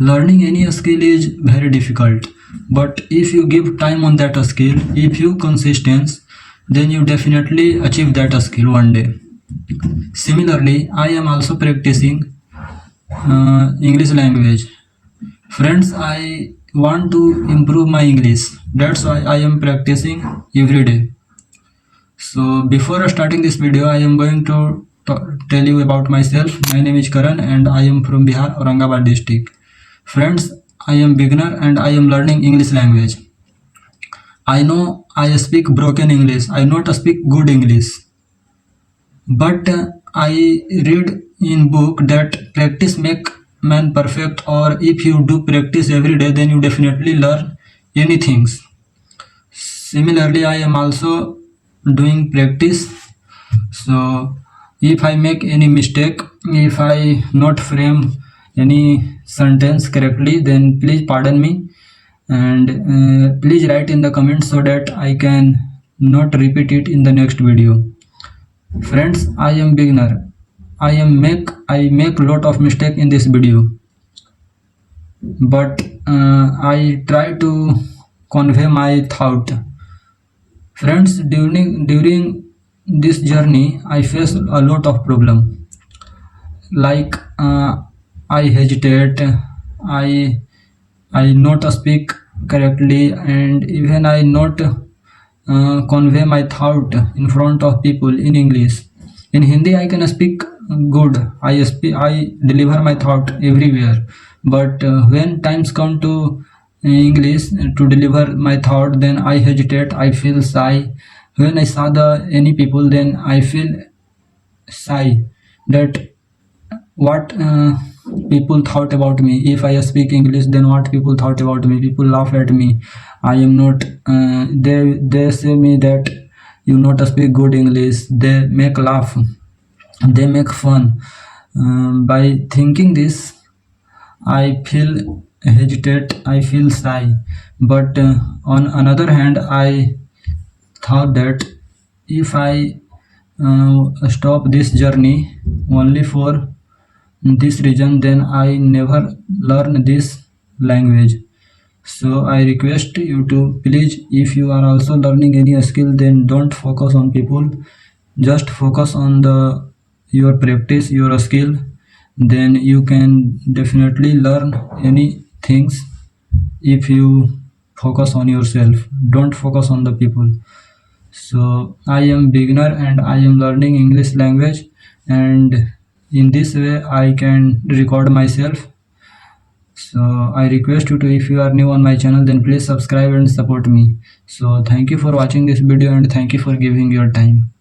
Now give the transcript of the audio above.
Learning any skill is very difficult, but if you give time on that skill, if you consistent, then you definitely achieve that skill one day. Similarly, I am also practicing English language. Friends, I want to improve my English, that's why I am practicing every day. So before starting this video, I am going to tell you about myself. My name is Karan and I am from Bihar, Aurangabad district. Friends, I am beginner and I am learning English language. I know I speak broken English, I not speak good English, but I read in book that practice make man perfect, or if you do practice every day, then you definitely learn anything. Similarly, I am also doing practice. So if I make any mistake, if I not frame any sentence correctly, then please pardon me, and please write in the comments so that I can not repeat it in the next video. Friends, I am beginner. I make lot of mistake in this video, but I try to convey my thought. Friends, during this journey, I face a lot of problem, like I hesitate, i I not speak correctly, and even I not convey my thought in front of people in English. In Hindi I can speak good, I deliver my thought everywhere, but when times come to English to deliver my thought, then I hesitate, I feel shy. When I saw the any people, then I feel shy that what people thought about me. If I speak English, then what people thought about me? People laugh at me. I am not they say me that you not speak good English. They make laugh, they make fun. By thinking this, I feel hesitate, I feel shy. But on another hand, I thought that if I stop this journey only for this reason, then I never learn this language. So I request you to please, if you are also learning any skill, then don't focus on people, just focus on the your practice, your skill. Then you can definitely learn any things if you focus on yourself, don't focus on the people. So I am beginner and I am learning English language, and in this way I can record myself. So I request you to, if you are new on my channel, then please subscribe and support me. So thank you for watching this video and thank you for giving your time.